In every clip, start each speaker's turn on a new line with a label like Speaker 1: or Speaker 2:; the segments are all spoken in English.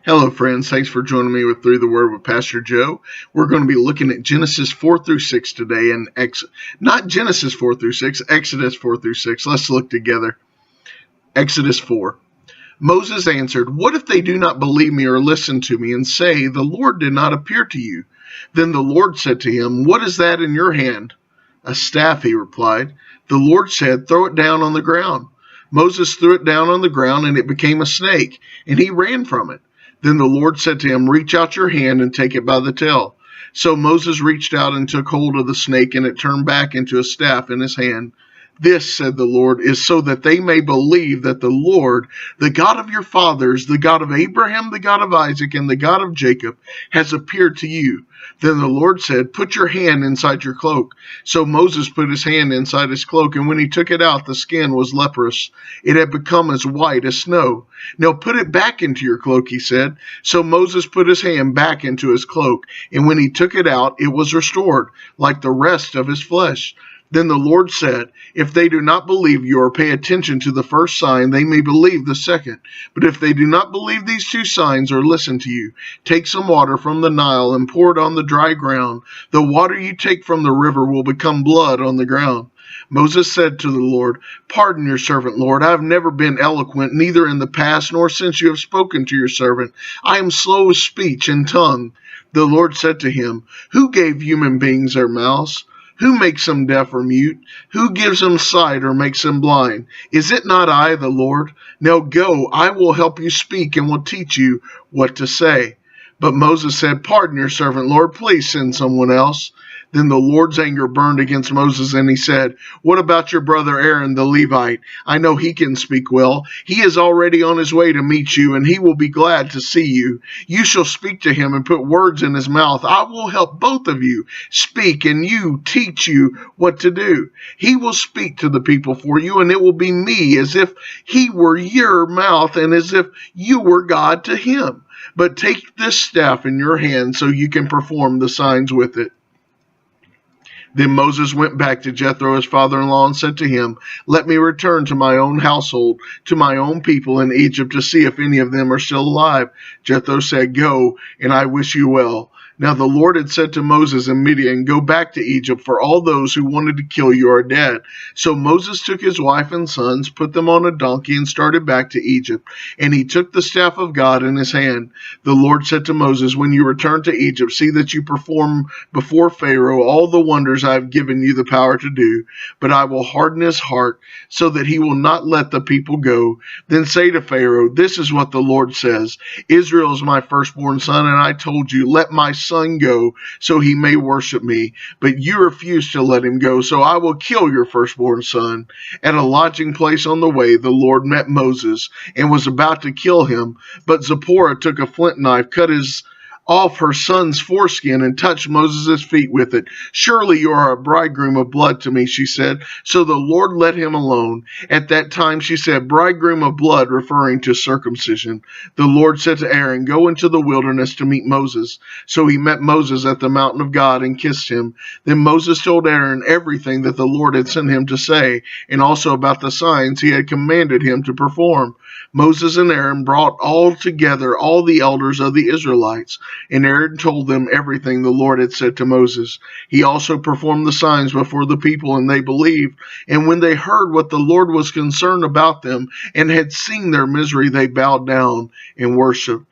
Speaker 1: Hello, friends. Thanks for joining me with Through the Word with Pastor Joe. We're going to be looking at Genesis 4 through 6 today, and not Genesis 4 through 6, Exodus 4 through 6. Let's look together. Exodus 4. Moses answered, "What if they do not believe me or listen to me and say, 'The Lord did not appear to you?' Then the Lord said to him, 'What is that in your hand?' 'A staff,' he replied. The Lord said, 'Throw it down on the ground.' Moses threw it down on the ground, and it became a snake, and he ran from it. Then the Lord said to him, 'Reach out your hand and take it by the tail.' So Moses reached out and took hold of the snake, and it turned back into a staff in his hand. 'This,' said the Lord, 'is so that they may believe that the Lord, the God of your fathers, the God of Abraham, the God of Isaac, and the God of Jacob, has appeared to you.' Then the Lord said, 'Put your hand inside your cloak.' So Moses put his hand inside his cloak, and when he took it out, the skin was leprous. It had become as white as snow. 'Now put it back into your cloak,' he said. So Moses put his hand back into his cloak, and when he took it out, it was restored, like the rest of his flesh. Then the Lord said, 'If they do not believe you or pay attention to the first sign, they may believe the second. But if they do not believe these two signs or listen to you, take some water from the Nile and pour it on the dry ground. The water you take from the river will become blood on the ground.' Moses said to the Lord, 'Pardon your servant, Lord. I have never been eloquent, neither in the past nor since you have spoken to your servant. I am slow of speech and tongue.' The Lord said to him, 'Who gave human beings their mouths? Who makes them deaf or mute? Who gives them sight or makes them blind? Is it not I, the Lord? Now go, I will help you speak and will teach you what to say.' But Moses said, 'Pardon your servant, Lord. Please send someone else.' Then the Lord's anger burned against Moses, and he said, 'What about your brother Aaron the Levite? I know he can speak well. He is already on his way to meet you, and he will be glad to see you. You shall speak to him and put words in his mouth. I will help both of you speak, and you teach you what to do. He will speak to the people for you, and it will be me, as if he were your mouth, and as if you were God to him. But take this staff in your hand so you can perform the signs with it.' Then Moses went back to Jethro, his father-in-law, and said to him, 'Let me return to my own household, to my own people in Egypt, to see if any of them are still alive.' Jethro said, 'Go, and I wish you well.' Now the Lord had said to Moses in Midian, 'Go back to Egypt, for all those who wanted to kill you are dead.' So Moses took his wife and sons, put them on a donkey, and started back to Egypt. And he took the staff of God in his hand. The Lord said to Moses, 'When you return to Egypt, see that you perform before Pharaoh all the wonders I have given you the power to do. But I will harden his heart, so that he will not let the people go. Then say to Pharaoh, "This is what the Lord says. Israel is my firstborn son, and I told you, let my son go, so he may worship me. But you refused to let him go, so I will kill your firstborn son." At a lodging place on the way, the Lord met Moses, and was about to kill him. But Zipporah took a flint knife, cut off her son's foreskin, and touched Moses' feet with it. "Surely you are a bridegroom of blood to me," she said. So the Lord let him alone. At that time she said, "Bridegroom of blood," referring to circumcision. The Lord said to Aaron, "Go into the wilderness to meet Moses." So he met Moses at the mountain of God and kissed him. Then Moses told Aaron everything that the Lord had sent him to say, and also about the signs he had commanded him to perform. Moses and Aaron brought all together all the elders of the Israelites. And Aaron told them everything the Lord had said to Moses. He also performed the signs before the people, and they believed. And when they heard what the Lord was concerned about them, and had seen their misery, they bowed down and worshipped.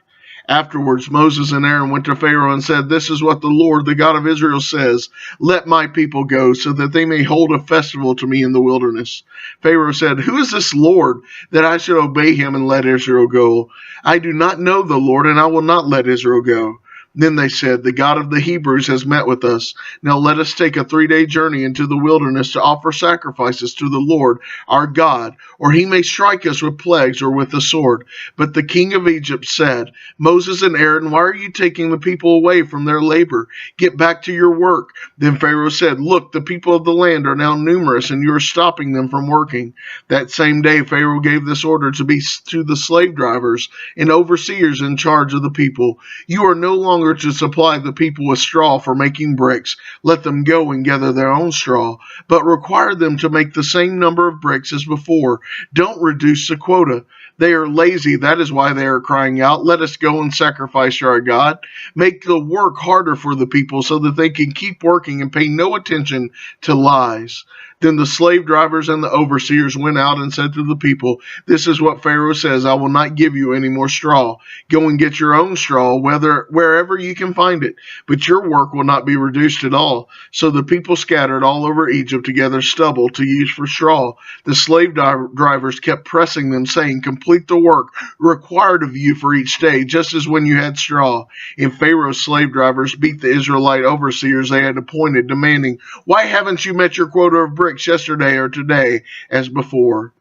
Speaker 1: Afterwards, Moses and Aaron went to Pharaoh and said, "This is what the Lord, the God of Israel, says. Let my people go, so that they may hold a festival to me in the wilderness." Pharaoh said, "Who is this Lord, that I should obey him and let Israel go? I do not know the Lord, and I will not let Israel go." Then they said, "The God of the Hebrews has met with us. Now let us take a 3-day journey into the wilderness to offer sacrifices to the Lord our God, or he may strike us with plagues or with the sword." But the king of Egypt said, "Moses and Aaron, why are you taking the people away from their labor? Get back to your work." Then Pharaoh said, "Look, the people of the land are now numerous, and you are stopping them from working." That same day Pharaoh gave this order to the slave drivers and overseers in charge of the people: "You are no longer longer to supply the people with straw for making bricks. Let them go and gather their own straw, but require them to make the same number of bricks as before. Don't reduce the quota. They are lazy, that is why they are crying out, let us go and sacrifice to our God. Make the work harder for the people so that they can keep working and pay no attention to lies. Then the slave drivers and the overseers went out and said to the people, this is what Pharaoh says, I will not give you any more straw. Go and get your own straw, wherever you can find it, but your work will not be reduced at all. So the people scattered all over Egypt to gather stubble to use for straw. The slave drivers kept pressing them, saying, complete the work required of you for each day, just as when you had straw. And Pharaoh's slave drivers beat the Israelite overseers they had appointed, demanding, why haven't you met your quota of bricks yesterday or today as before?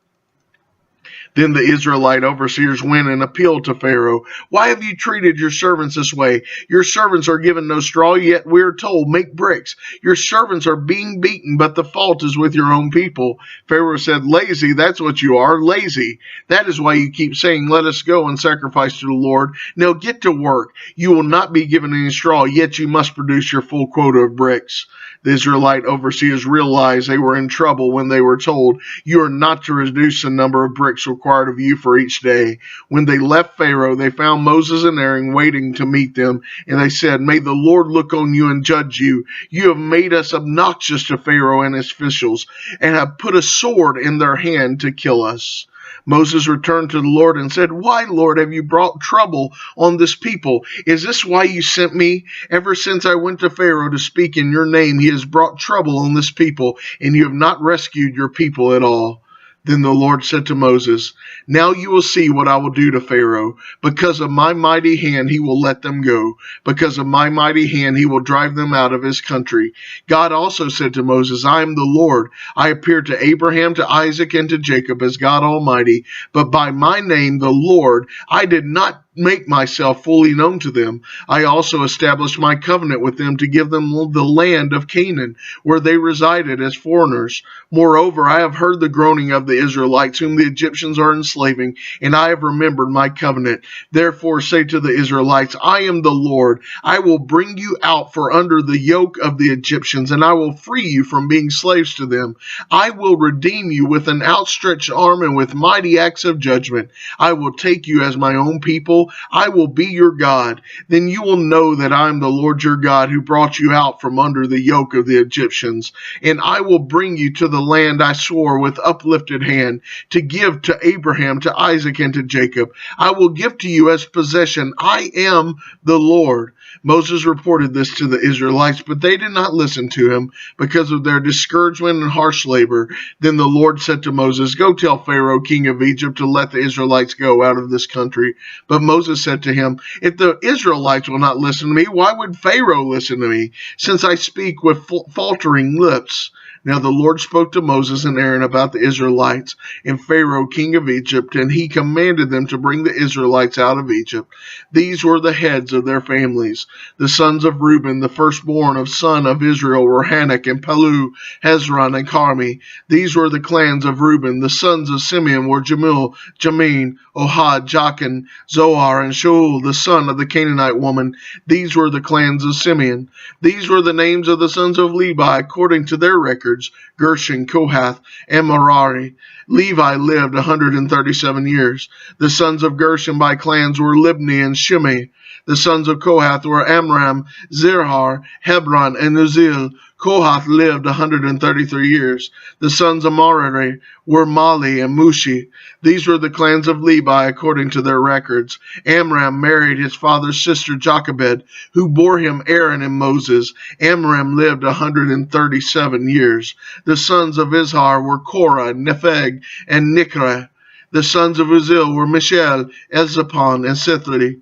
Speaker 1: Then the Israelite overseers went and appealed to Pharaoh. Why have you treated your servants this way? Your servants are given no straw, yet we are told, make bricks. Your servants are being beaten, but the fault is with your own people. Pharaoh said, lazy, that's what you are, lazy. That is why you keep saying, let us go and sacrifice to the Lord. Now get to work. You will not be given any straw, yet you must produce your full quota of bricks. The Israelite overseers realized they were in trouble when they were told, you are not to reduce the number of bricks required of you for each day. When they left Pharaoh, they found Moses and Aaron waiting to meet them, and they said, may the Lord look on you and judge you. You have made us obnoxious to Pharaoh and his officials, and have put a sword in their hand to kill us. Moses returned to the Lord and said, why, Lord, have you brought trouble on this people? Is this why you sent me? Ever since I went to Pharaoh to speak in your name, he has brought trouble on this people, and you have not rescued your people at all. Then the Lord said to Moses, now you will see what I will do to Pharaoh. Because of my mighty hand he will let them go. Because of my mighty hand he will drive them out of his country. God also said to Moses, I am the Lord. I appeared to Abraham, to Isaac, and to Jacob as God Almighty. But by my name, the Lord, I did not make myself fully known to them. I also established my covenant with them to give them the land of Canaan, where they resided as foreigners. Moreover, I have heard the groaning of the Israelites, whom the Egyptians are enslaving, and I have remembered my covenant. Therefore say to the Israelites, I am the Lord. I will bring you out from under the yoke of the Egyptians, and I will free you from being slaves to them. I will redeem you with an outstretched arm and with mighty acts of judgment. I will take you as my own people. I will be your God. Then you will know that I am the Lord your God, who brought you out from under the yoke of the Egyptians. And I will bring you to the land I swore with uplifted hand to give to Abraham, to Isaac, and to Jacob. I will give to you as possession. I am the Lord. Moses reported this to the Israelites, but they did not listen to him because of their discouragement and harsh labor. Then the Lord said to Moses, go tell Pharaoh, king of Egypt, to let the Israelites go out of this country. But Moses said to him, if the Israelites will not listen to me, why would Pharaoh listen to me, since I speak with faltering lips? Now the Lord spoke to Moses and Aaron about the Israelites and Pharaoh, king of Egypt, and he commanded them to bring the Israelites out of Egypt. These were the heads of their families. The sons of Reuben, the firstborn of son of Israel, were Hanok and Palu, Hezron and Carmi. These were the clans of Reuben. The sons of Simeon were Jamil, Jamin, Ohad, Jachin, Zohar, and Shaul, the son of the Canaanite woman. These were the clans of Simeon. These were the names of the sons of Levi, according to their records: Gershon, Kohath, and Merari. Levi lived 137 years. The sons of Gershon by clans were Libni and Shimei. The sons of Kohath were Amram, Zerhar, Hebron, and Uzziel. Kohath lived 133 years. The sons of Merari were Mali and Mushi. These were the clans of Levi according to their records. Amram married his father's sister Jochebed, who bore him Aaron and Moses. Amram lived 137 years. The sons of Izhar were Korah, Nepheg, and Nikra. The sons of Uzziel were Mishael, Elzaphan, and Sithri.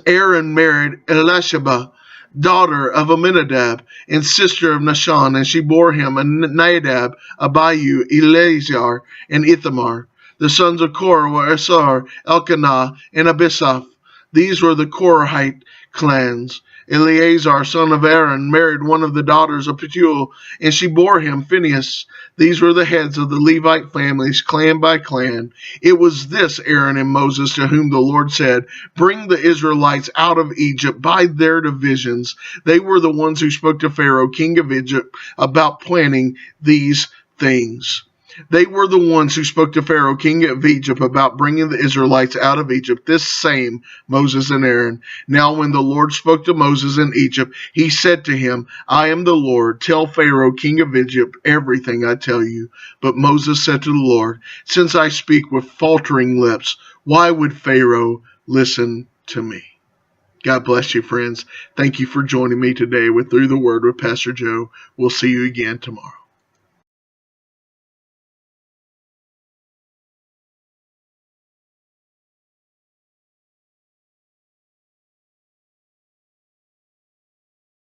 Speaker 1: Aaron married Elisheba, daughter of Aminadab, and sister of Nahshon, and she bore him Nadab, Abihu, Eleazar, and Ithamar. The sons of Korah were Esar, Elkanah, and Abisaph. These were the Korahite clans. Eleazar, son of Aaron, married one of the daughters of Pethuel, and she bore him Phinehas. These were the heads of the Levite families, clan by clan. It was this Aaron and Moses to whom the Lord said, "Bring the Israelites out of Egypt by their divisions." They were the ones who spoke to Pharaoh, king of Egypt, about planning these things. They were the ones who spoke to Pharaoh, king of Egypt, about bringing the Israelites out of Egypt, this same Moses and Aaron. Now when the Lord spoke to Moses in Egypt, he said to him, "I am the Lord. Tell Pharaoh, king of Egypt, everything I tell you." But Moses said to the Lord, "Since I speak with faltering lips, why would Pharaoh listen to me?" God bless you, friends. Thank you for joining me today with Through the Word with Pastor Joe. We'll see you again tomorrow.